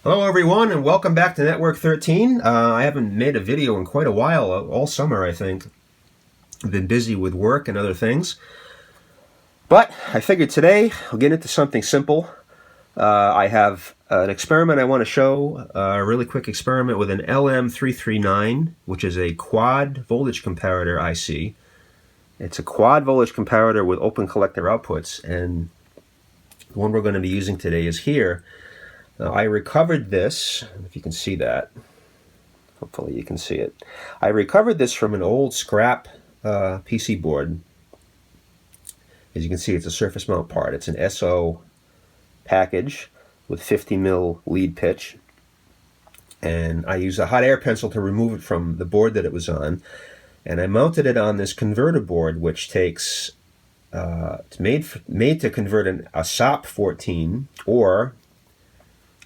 Hello everyone and welcome back to Network 13. I haven't made a video in quite a while, all summer I think. I've been busy with work and other things. But I figured today I'll get into something simple. I have an experiment I want to show, a really quick experiment with an LM339, which is a quad voltage comparator IC. It's a quad voltage comparator with open collector outputs, and the one we're going to be using today is here. Now, I recovered this, if you can see that, hopefully you can see it. I recovered this from an old scrap PC board. As you can see, it's a surface mount part. It's an SO package with 50 mil lead pitch. And I used a hot air pencil to remove it from the board that it was on. And I mounted it on this converter board, which takes, it's made to convert a SOP 14 or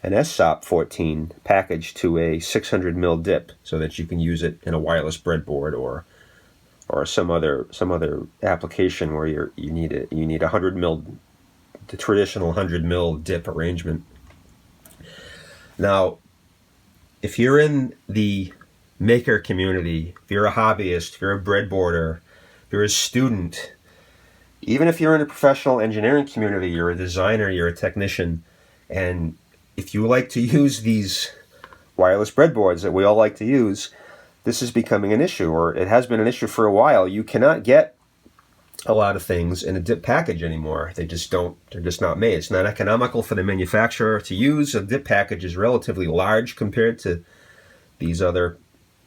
an SOP 14 package to a 600 mil dip, so that you can use it in a wireless breadboard or some other application where you need a 100 mil, the traditional 100 mil dip arrangement. Now, if you're in the maker community, if you're a hobbyist, if you're a breadboarder, if you're a student, even if you're in a professional engineering community, you're a designer, you're a technician, and if you like to use these wireless breadboards that we all like to use, this is becoming an issue, or it has been an issue for a while. You cannot get a lot of things in a dip package anymore. They're just not made. It's not economical for the manufacturer to use. A dip package is relatively large compared to these other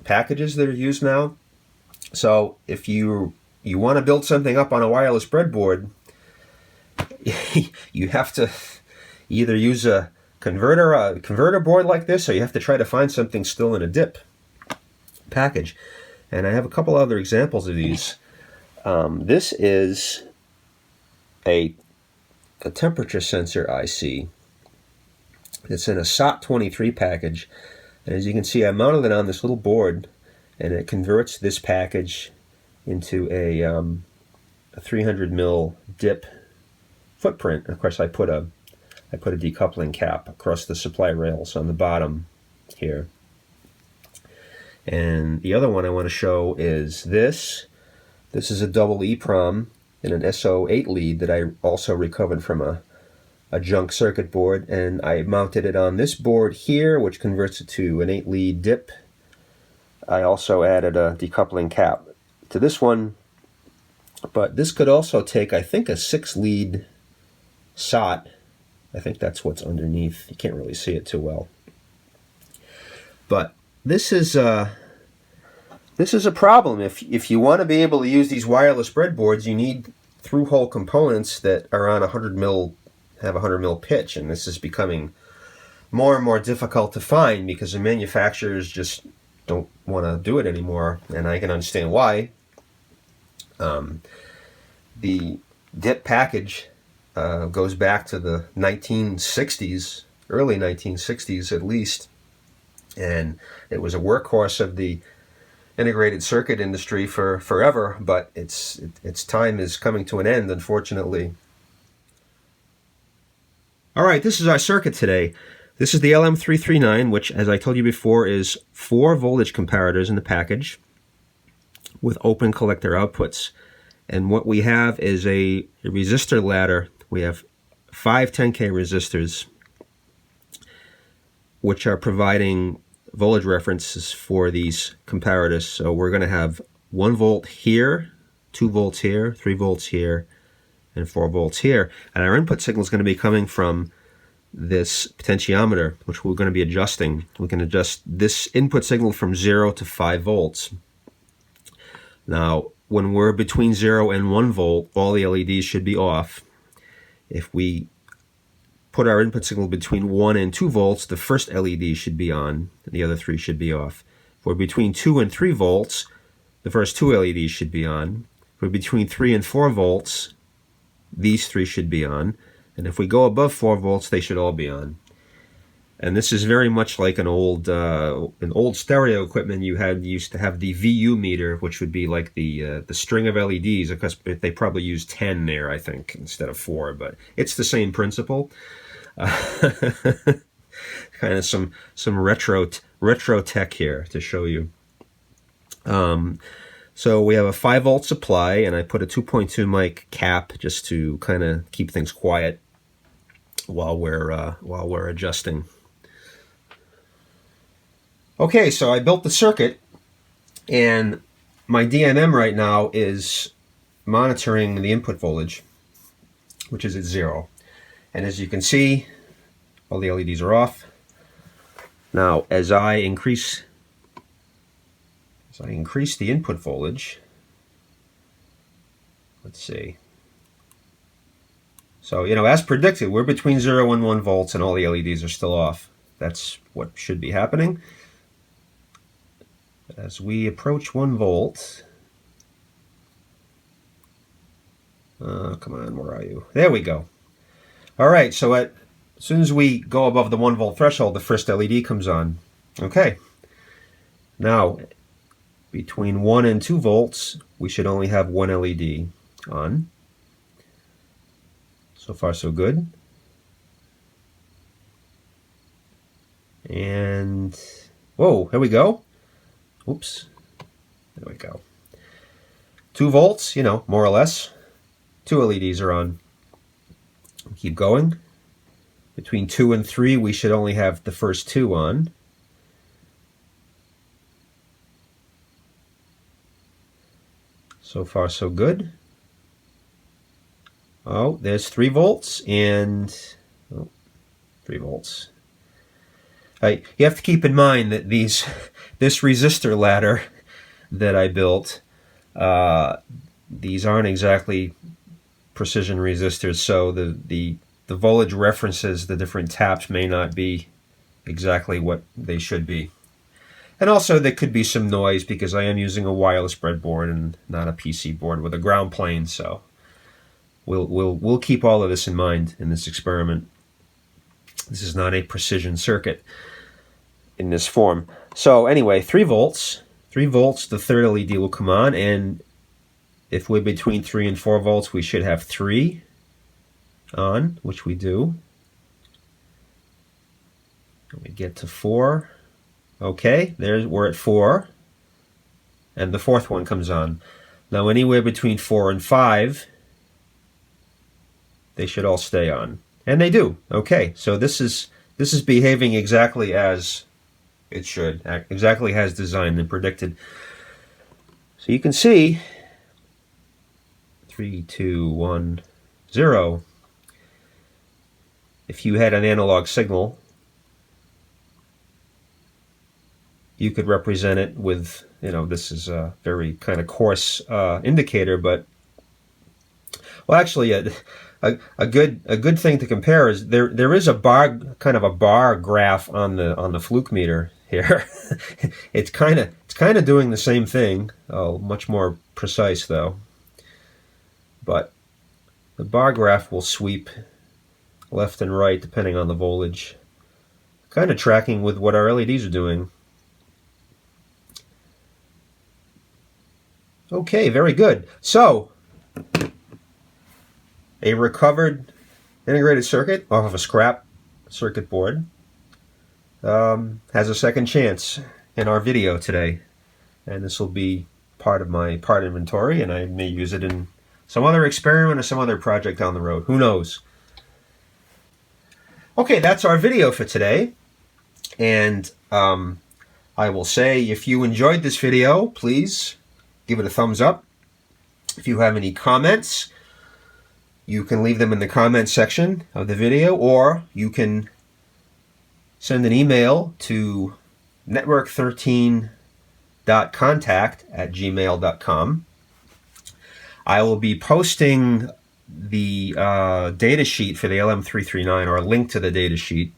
packages that are used now. So if you want to build something up on a wireless breadboard, you have to either use a converter board like this, or you have to try to find something still in a dip package. And I have a couple other examples of these. This is a temperature sensor IC. It's in a SOP 23 package, and as you can see, I mounted it on this little board, and it converts this package into a 300 mil dip footprint. Of course, I put a decoupling cap across the supply rails on the bottom here. And the other one I want to show is this. This is a double EEPROM in an SO8 lead that I also recovered from a junk circuit board, and I mounted it on this board here, which converts it to an 8 lead dip. I also added a decoupling cap to this one, but this could also take, I think, a 6 lead SOT. I think that's what's underneath. You can't really see it too well. But this is a problem. If you want to be able to use these wireless breadboards, you need through-hole components that are on 100 mil, have 100 mil pitch, and this is becoming more and more difficult to find because the manufacturers just don't want to do it anymore, and I can understand why. The dip package goes back to the 1960s, early 1960s at least, and it was a workhorse of the integrated circuit industry for forever, but its time is coming to an end, unfortunately. Alright, this is our circuit today. This is the LM339, which, as I told you before, is 4 voltage comparators in the package with open collector outputs. And what we have is a resistor ladder. We have 5 10K resistors, which are providing voltage references for these comparators. So we're going to have 1 volt here, 2 volts here, 3 volts here, and 4 volts here. And our input signal is going to be coming from this potentiometer, which we're going to be adjusting. We can adjust this input signal from 0 to 5 volts. Now, when we're between 0 and 1 volt, all the LEDs should be off. If we put our input signal between 1 and 2 volts, the first LED should be on, and the other 3 should be off. If we're between 2 and 3 volts, the first 2 LEDs should be on. If we're between 3 and 4 volts, these 3 should be on. And if we go above 4 volts, they should all be on. And this is very much like an old stereo equipment. You used to have the VU meter, which would be like the string of LEDs. Of course, they probably use 10 there, I think, instead of 4. But it's the same principle. kind of some retro tech here to show you. So we have a 5-volt supply, and I put a 2.2 mic cap just to kind of keep things quiet while we're adjusting. Okay, so I built the circuit, and my DMM right now is monitoring the input voltage, which is at 0. And as you can see, all the LEDs are off. Now, as I increase the input voltage, let's see. So, as predicted, we're between 0 and 1 volts, and all the LEDs are still off. That's what should be happening. As we approach 1 volt, come on, where are you? There we go. All right, so as soon as we go above the 1 volt threshold, the first LED comes on. Okay. Now, between 1 and 2 volts, we should only have 1 LED on. So far, so good. And, whoa, here we go. Oops. There we go. 2 volts, more or less. 2 LEDs are on. Keep going. Between 2 and 3, we should only have the first 2 on. So far, so good. Oh, there's 3 volts and 3 volts. You have to keep in mind that this resistor ladder that I built, these aren't exactly precision resistors, so the voltage references, the different taps, may not be exactly what they should be. And also there could be some noise because I am using a wireless breadboard and not a PC board with a ground plane, so we'll keep all of this in mind in this experiment. This is not a precision circuit in this form. So anyway, 3 volts, the third LED will come on, and if we're between 3 and 4 volts, we should have 3 on, which we do. And we get to 4. Okay, we're at 4, and the fourth one comes on. Now anywhere between 4 and 5, they should all stay on, and they do. Okay, so this is behaving exactly as it should, exactly as designed and predicted. So you can see 3, 2, 1, 0. If you had an analog signal, you could represent it with, this is a very kind of coarse indicator, but, well, actually, a good thing to compare is there is a kind of a bar graph on the fluke meter here. it's kind of doing the same thing, much more precise though. But the bar graph will sweep left and right depending on the voltage, kind of tracking with what our LEDs are doing. Okay, very good. So, a recovered integrated circuit off of a scrap circuit board has a second chance in our video today. And this will be part of my part inventory, and I may use it in some other experiment or some other project down the road. Who knows? Okay, that's our video for today. And I will say, if you enjoyed this video, please give it a thumbs up. If you have any comments, you can leave them in the comment section of the video, or you can send an email to network13.contact@gmail.com. I will be posting the data sheet for the LM339, or a link to the data sheet,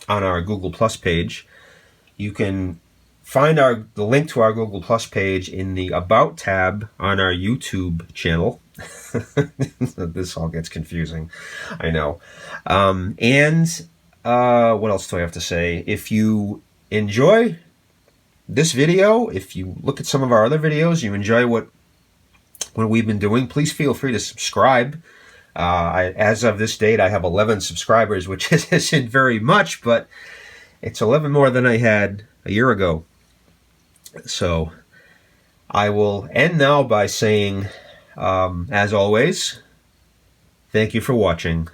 on our Google Plus page. You can find the link to our Google Plus page in the About tab on our YouTube channel. This all gets confusing, I know. What else do I have to say? If you enjoy this video, if you look at some of our other videos, you enjoy what we've been doing, please feel free to subscribe. As of this date, I have 11 subscribers, which isn't very much, but it's 11 more than I had a year ago. So I will end now by saying, as always, thank you for watching.